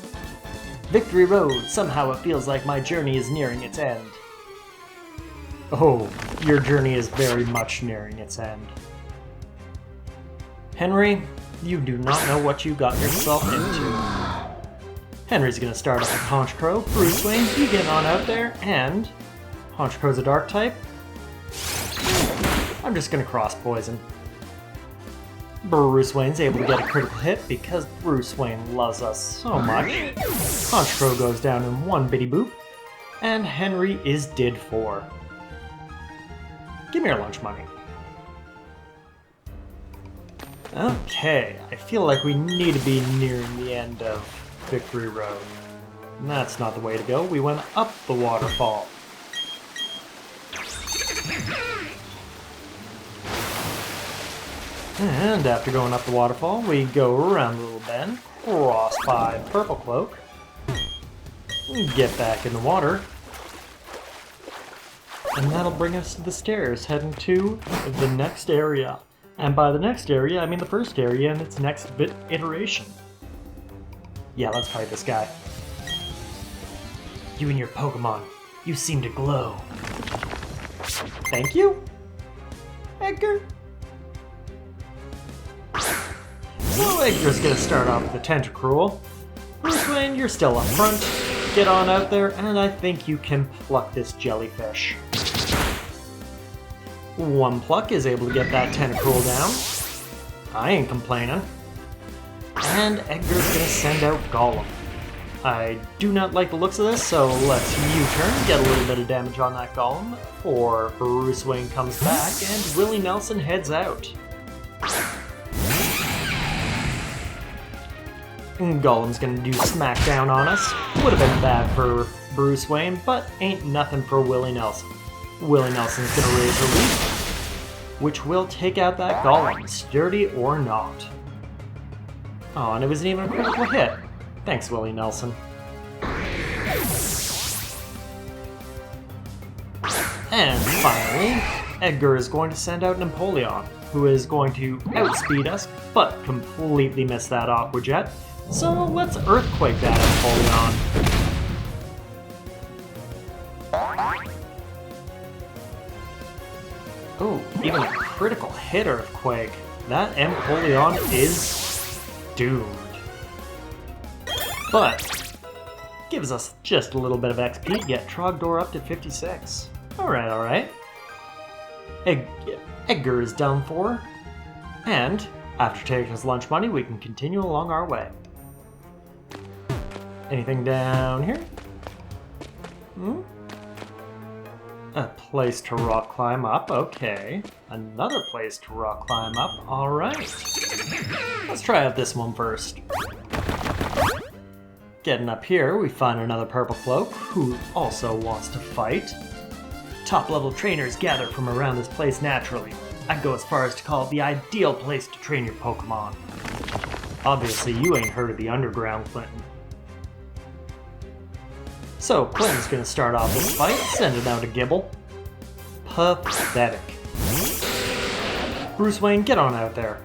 Victory Road, somehow it feels like my journey is nearing its end. Oh, your journey is very much nearing its end. Henry, you do not know what you got yourself into. Henry's gonna start off with Honchkrow. Bruce Wayne, you get on out there, and Honchkrow's a dark type. I'm just gonna cross poison. Bruce Wayne's able to get a critical hit because Bruce Wayne loves us so much. Honchkrow goes down in one bitty boop, and Henry is did for. Give me your lunch money. Okay, I feel like we need to be nearing the end of Victory Road. And that's not the way to go. We went up the waterfall. And after going up the waterfall, we go around the little bend, cross by Purple Cloak, get back in the water, and that'll bring us to the stairs, heading to the next area. And by the next area, I mean the first area and its next bit iteration. Yeah, let's fight this guy. You and your Pokemon, you seem to glow. Thank you, Edgar. So, Edgar's gonna start off with a Tentacruel. Bruce Wayne, you're still up front. Get on out there, and I think you can pluck this jellyfish. One pluck is able to get that Tentacruel down. I ain't complaining. And Edgar's gonna send out Golem. I do not like the looks of this, so let's U-turn, get a little bit of damage on that Golem before Bruce Wayne comes back and Willie Nelson heads out. And Golem's gonna do smackdown on us. Would have been bad for Bruce Wayne, but ain't nothing for Willie Nelson. Willie Nelson's gonna raise relief, which will take out that Golem, sturdy or not. Oh, and it wasn't even a critical hit. Thanks, Willie Nelson. And finally, Edgar is going to send out Napoleon, who is going to outspeed us, but completely miss that Aqua Jet. So let's Earthquake that Napoleon. Oh, even a critical hit Earthquake. That Empoleon is doomed. But gives us just a little bit of XP to get Trogdor up to 56. Alright. Edgar is done for. And after taking his lunch money, we can continue along our way. Anything down here? A place to rock climb up, okay. Another place to rock climb up, alright. Let's try out this one first. Getting up here, we find another Purple Cloak who also wants to fight. Top level trainers gather from around this place naturally. I'd go as far as to call it the ideal place to train your Pokemon. Obviously, you ain't heard of the Underground, Clinton. So, Clinton's gonna start off this fight, send it out to Gible. Pathetic. Bruce Wayne, get on out there.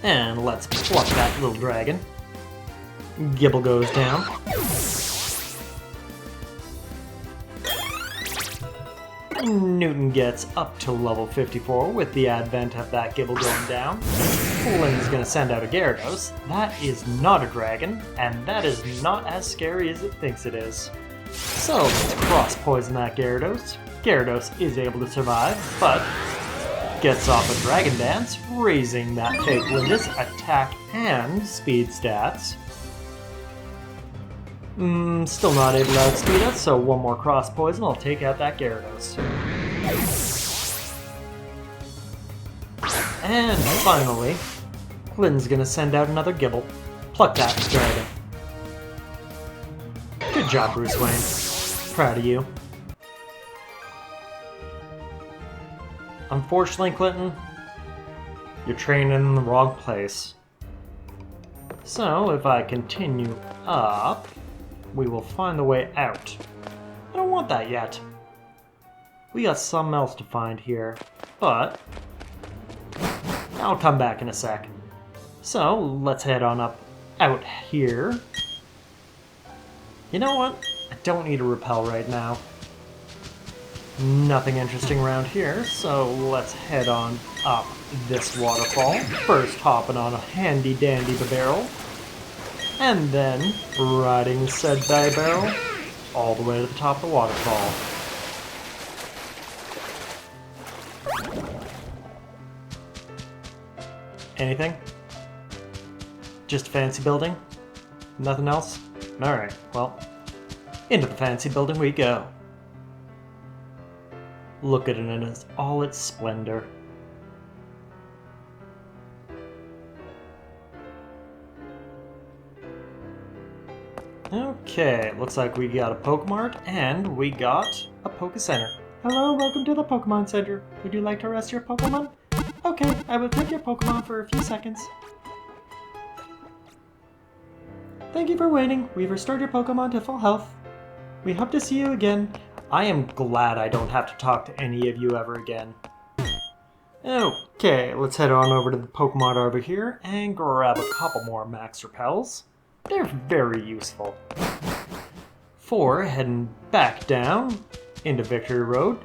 And let's pluck that little dragon. Gible goes down. Newton gets up to level 54 with the advent of that Gible going down. Lynn's gonna send out a Gyarados. That is not a dragon, and that is not as scary as it thinks it is. So let's cross poison that Gyarados. Gyarados is able to survive, but gets off a Dragon Dance, raising that fake Linda's attack and speed stats. Still not able to outspeed us, so one more cross poison, I'll take out that Gyarados. And finally, Clinton's gonna send out another Gible. Pluck that dragon. Good job, Bruce Wayne. Proud of you. Unfortunately, Clinton, you're training in the wrong place. So, if I continue up, we will find the way out. I don't want that yet. We got something else to find here, but I'll come back in a sec. So, let's head on up out here. You know what? I don't need a repel right now. Nothing interesting around here, so let's head on up this waterfall. First hopping on a handy dandy barrel, and then riding said barrel all the way to the top of the waterfall. Anything? Just a fancy building? Nothing else? Alright, well, into the fancy building we go. Look at it in all its splendor. Okay, looks like we got a Pokemart and we got a Poke Center. Hello, welcome to the Pokemon Center. Would you like to rest your Pokemon? Okay, I will take your Pokemon for a few seconds. Thank you for waiting. We've restored your Pokemon to full health. We hope to see you again. I am glad I don't have to talk to any of you ever again. Okay, let's head on over to the Pokemon over here and grab a couple more Max Repels. They're very useful. For heading back down into Victory Road,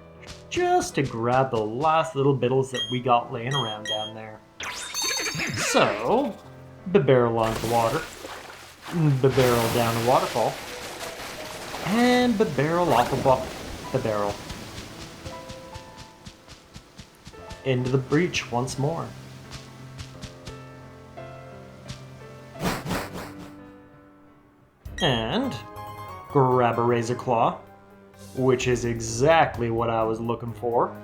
just to grab the last little biddles that we got laying around down there. So, barrel onto the water, barrel down the waterfall, and barrel off the barrel. Into the breach once more. And grab a Razor Claw, which is exactly what I was looking for.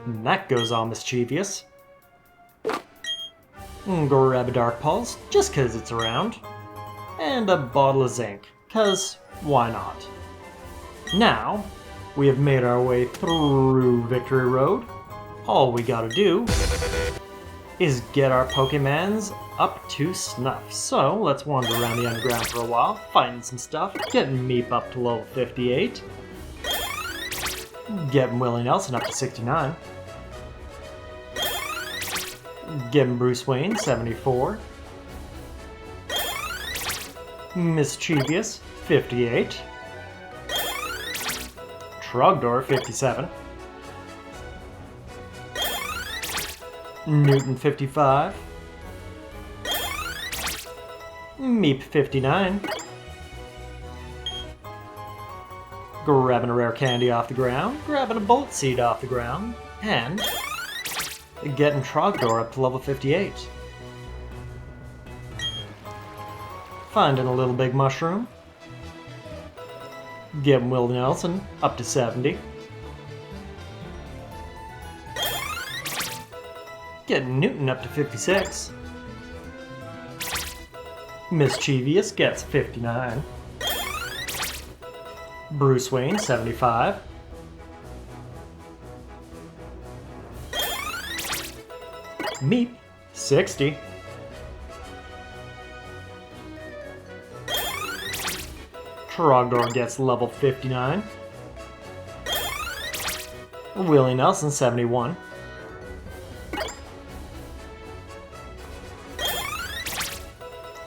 And that goes on Mischievous. Grab a Dark Pulse, just cause it's around. And a bottle of zinc, cause why not? Now, we have made our way through Victory Road. All we gotta do is get our Pokemons up to snuff. So, let's wander around the underground for a while, fighting some stuff, getting Meep up to level 58, getting Willie Nelson up to 69, getting Bruce Wayne 74, Mischievous 58, Trogdor 57, Newton 55, Meep 59, grabbing a rare candy off the ground, grabbing a bullet seed off the ground, and getting Trogdor up to level 58. Finding a little big mushroom, getting Will Nelson up to 70. Getting Newton up to 56. Mischievous gets 59. Bruce Wayne 75. Meep 60. Trogdor gets level 59. Willie Nelson 71.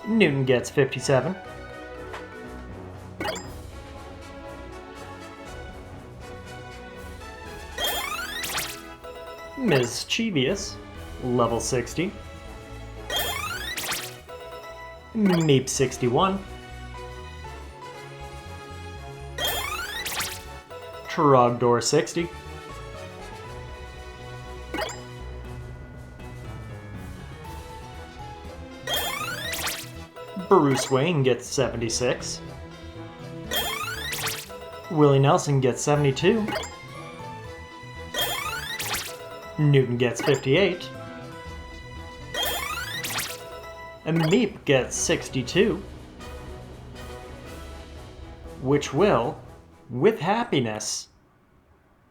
Newton gets 57. Mischievous, level 60. Meep 61. Trogdor 60. Bruce Wayne gets 76. Willie Nelson gets 72. Newton gets 58. And Meep gets 62. Which will, with happiness,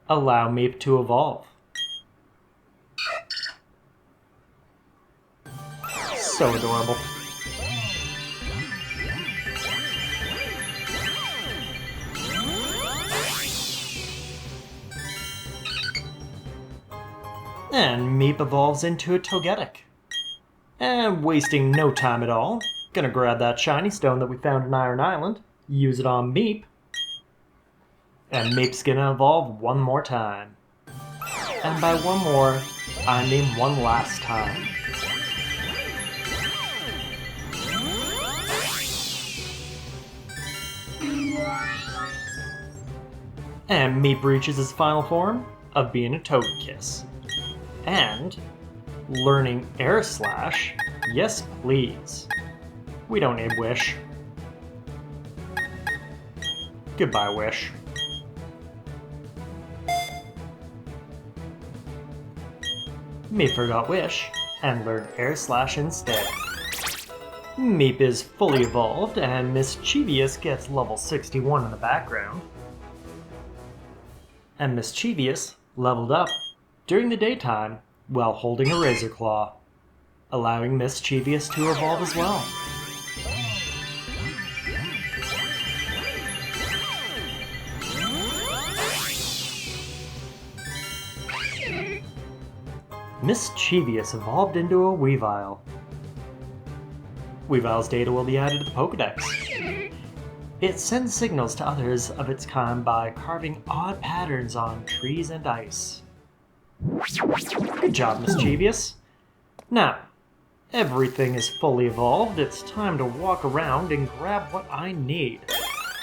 allow Meep to evolve. So adorable. And Meep evolves into a Togetic. And wasting no time at all, gonna grab that shiny stone that we found in Iron Island, use it on Meep, and Meep's gonna evolve one more time. And by one more, I mean one last time. And Meep reaches his final form of being a Togekiss. And learning Air Slash, yes please. We don't need Wish. Goodbye, Wish. Meep forgot Wish and learned Air Slash instead. Meep is fully evolved and Mischievous gets level 61 in the background. And Mischievous leveled up during the daytime while holding a Razor Claw, allowing Mischievous to evolve as well. Mischievous evolved into a Weavile. Weavile's data will be added to the Pokedex. It sends signals to others of its kind by carving odd patterns on trees and ice. Good job, Mischievous. Now, Everything is fully evolved, it's time to walk around and grab what I need.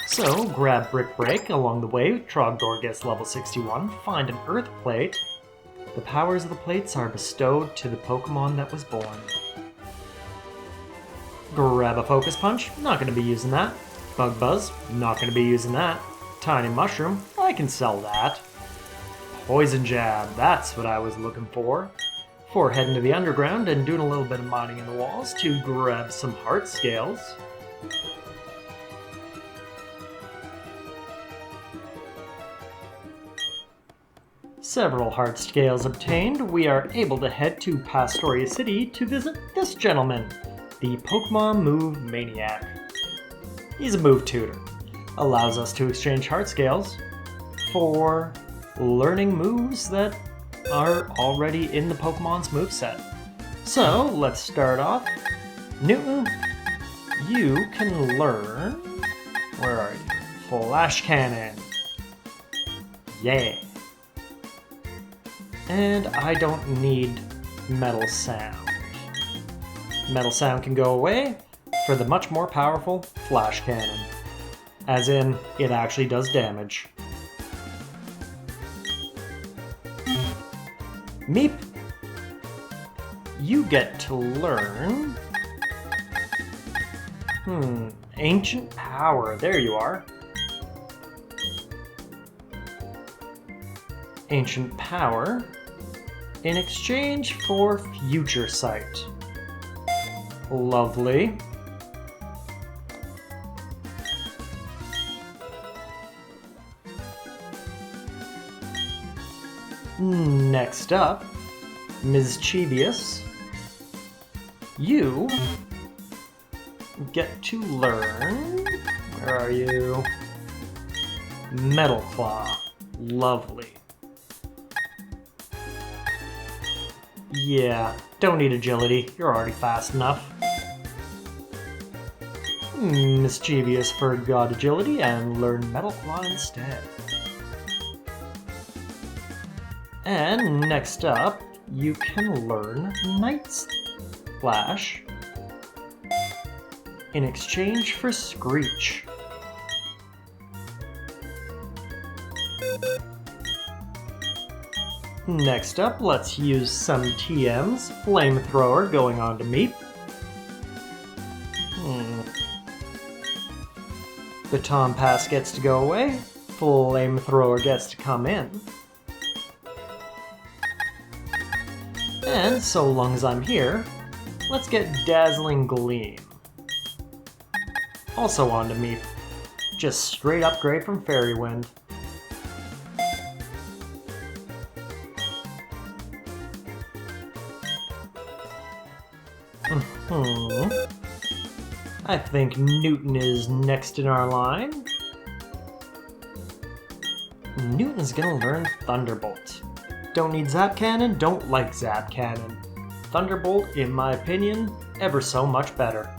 So, grab Brick Break along the way, Trogdor gets level 61, find an Earth Plate. The powers of the plates are bestowed to the Pokemon that was born. Grab a Focus Punch, not going to be using that. Bug Buzz, not going to be using that. Tiny Mushroom, I can sell that. Poison Jab, that's what I was looking for. Before heading to the underground and doing a little bit of mining in the walls to grab some heart scales. Several heart scales obtained, we are able to head to Pastoria City to visit this gentleman, the Pokemon Move Maniac. He's a move tutor. Allows us to exchange heart scales for learning moves that are already in the Pokemon's moveset. So, let's start off. Newton, you can learn... Where are you? Flash Cannon. Yeah. And I don't need Metal Sound. Metal Sound can go away for the much more powerful Flash Cannon. As in, it actually does damage. Meep, you get to learn... Ancient Power, there you are. Ancient Power in exchange for Future Sight. Lovely. Next up, Mischievous, you get to learn, where are you? Metal Claw, lovely. Yeah, don't need agility, you're already fast enough. Mischievous forgot agility and learned Metal Claw instead. And next up, you can learn Night Splash in exchange for Screech. Next up, let's use some TMs. Flamethrower going on to Meep. Baton Pass gets to go away. Flamethrower gets to come in. And so long as I'm here, let's get Dazzling Gleam. Also on to Meep. Just straight upgrade from Fairy Wind. I think Newton is next in our line. Newton's gonna learn Thunderbolt. Don't need Zap Cannon, don't like Zap Cannon. Thunderbolt, in my opinion, ever so much better.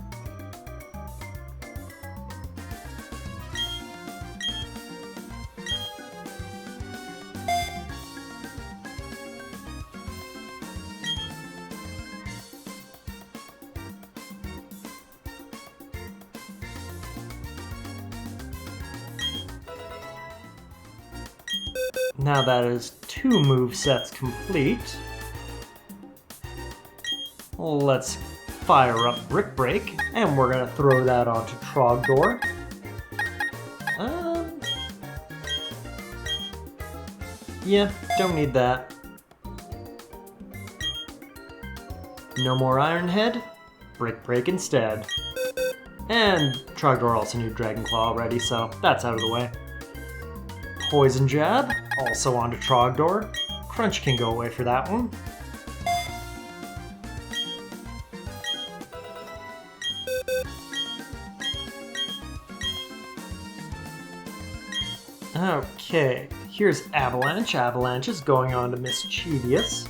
Now that is 2 movesets complete, let's fire up Brick Break, and we're gonna throw that onto Trogdor. Yeah, don't need that. No more Iron Head, Brick Break instead. And Trogdor also knew Dragon Claw already, so that's out of the way. Poison Jab, also onto Trogdor. Crunch can go away for that one. Okay, here's Avalanche. Avalanche is going on to Mischievous.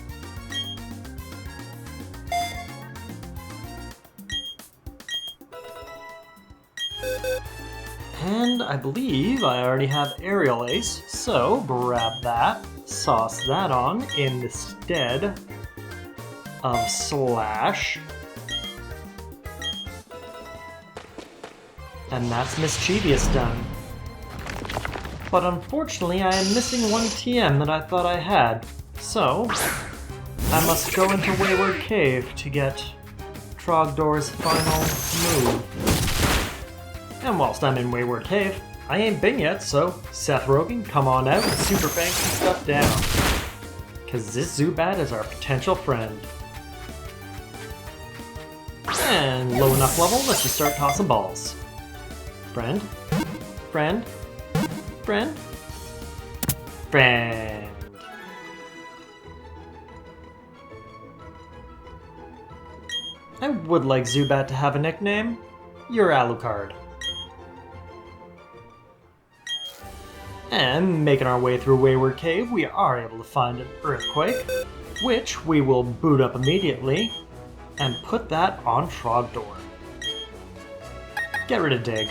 And I believe I already have Aerial Ace, so grab that, sauce that on instead of Slash. And that's Mischievous done. But unfortunately, I am missing one TM that I thought I had, so I must go into Wayward Cave to get Trogdor's final move. And whilst I'm in Wayward Cave, I ain't been yet, so Seth Rogen, come on out and super bank some stuff down. Cause this Zubat is our potential friend. And low enough level, let's just start tossing balls. Friend? Friend? Friend? Friend. I would like Zubat to have a nickname. You're Alucard. And making our way through Wayward Cave, we are able to find an Earthquake, which we will boot up immediately and put that on Trogdor. Get rid of Dig.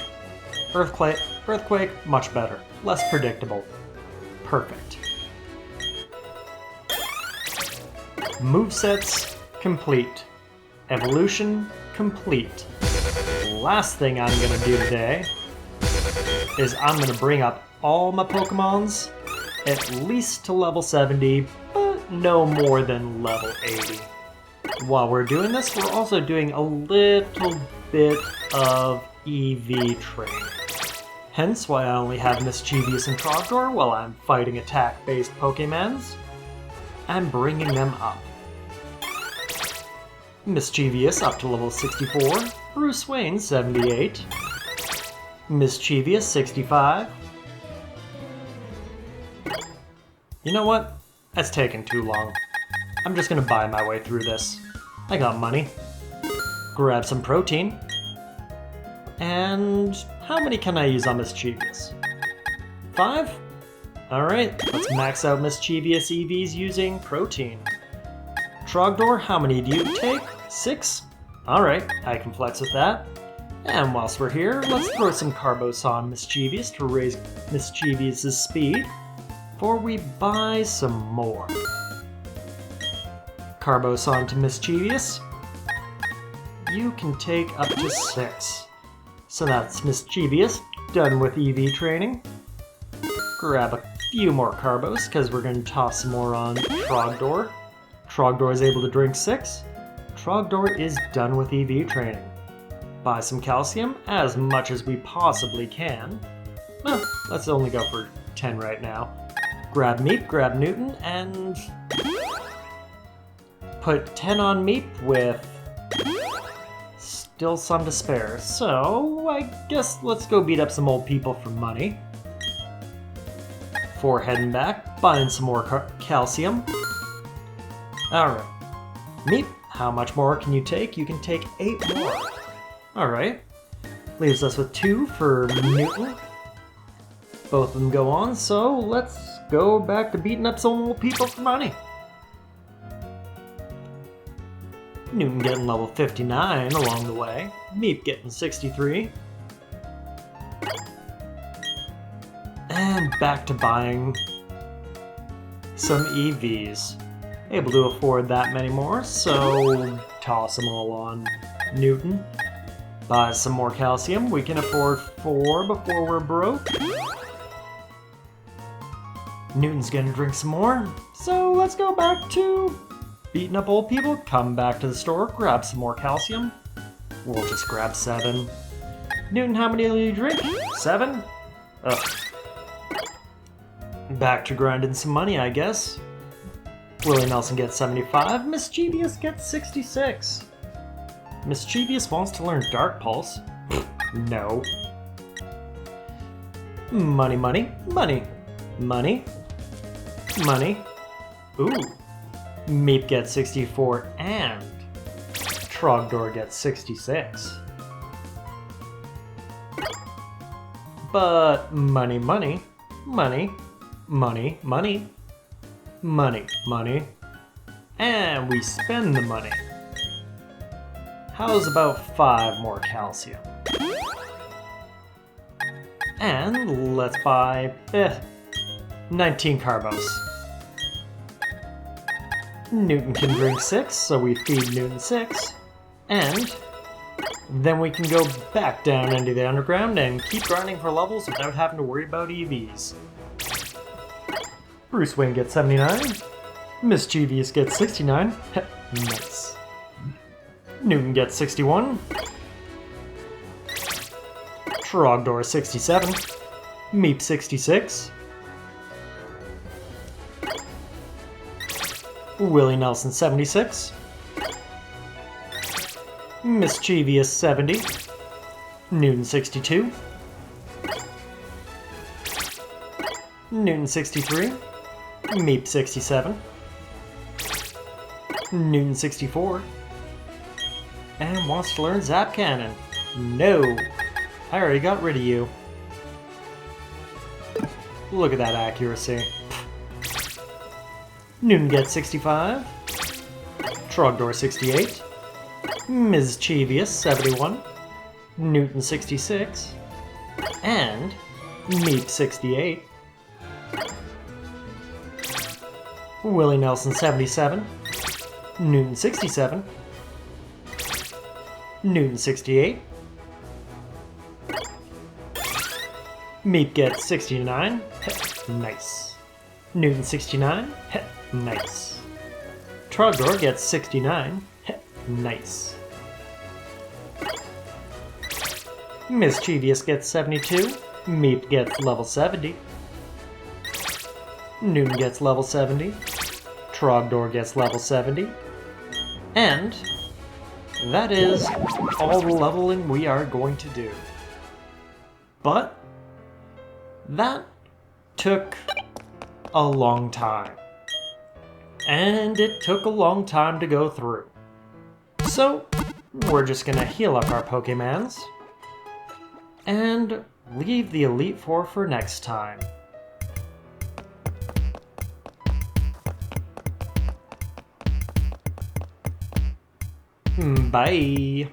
Earthquake, much better. Less predictable. Perfect. Movesets complete. Evolution complete. Last thing I'm gonna do today is I'm gonna bring up all my Pokemons at least to level 70, but no more than level 80. While we're doing this, we're also doing a little bit of EV training. Hence why I only have Mischievous and Trogdor while I'm fighting attack-based Pokemons. I'm bringing them up. Mischievous up to level 64, Bruce Wayne 78, Mischievous 65. You know what? That's taking too long. I'm just gonna buy my way through this. I got money. Grab some protein. And how many can I use on Mischievous? 5? Alright, let's max out Mischievous EVs using protein. Trogdor, how many do you take? 6? Alright, I can flex with that. And whilst we're here, let's throw some Carbos on Mischievous to raise Mischievous' speed before we buy some more. Carbos on to Mischievous. You can take up to 6. So that's Mischievous, done with EV training. Grab a few more Carbos, because we're going to toss some more on Trogdor. Trogdor is able to drink 6. Trogdor is done with EV training. Buy some calcium, as much as we possibly can. Well, let's only go for 10 right now. Grab Meep, grab Newton, and put 10 on Meep with still some to spare. So I guess let's go beat up some old people for money. Before heading back, buying some more calcium. Alright. Meep, how much more can you take? You can take 8 more. Alright. Leaves us with 2 for Newton. Both of them go on, so let's go back to beating up some old people for money. Newton getting level 59 along the way. Meep getting 63. And back to buying some EVs. Able to afford that many more, so toss them all on Newton. Buy some more calcium. We can afford 4 before we're broke. Newton's gonna drink some more, so let's go back to beating up old people, come back to the store, grab some more calcium. We'll just grab 7. Newton, how many will you drink? 7? Ugh. Back to grinding some money, I guess. Willie Nelson gets 75, Mischievous gets 66. Mischievous wants to learn Dark Pulse. No. Money, money, money. Money. Money. Ooh. Meep gets 64 and Trogdor gets 66. But money, money, money, money, money, money, money, and we spend the money. How's about 5 more calcium? And let's buy 19 Carbos. Newton can drink 6, so we feed Newton 6. And Then we can go back down into the underground and keep grinding for levels without having to worry about EVs. Bruce Wayne gets 79. Mischievous gets 69. Nice. Newton gets 61. Trogdor 67. Meep 66. Willie Nelson 76. Mischievous 70. Newton 62. Newton 63. Meep 67. Newton 64. And wants to learn Zap Cannon. No! I already got rid of you. Look at that accuracy. Newton gets 65. Trogdor 68. Mischievous 71. Newton 66. And Meep 68. Willie Nelson 77. Newton 67. Newton 68. Meep gets 69. Nice. Newton 69. Nice. Trogdor gets 69. Nice. Mischievous gets 72. Meep gets level 70. Newton gets level 70. Trogdor gets level 70. And that is all the leveling we are going to do. But that took a long time. And it took a long time to go through. So we're just gonna heal up our Pokemons and leave the Elite Four for next time. Bye!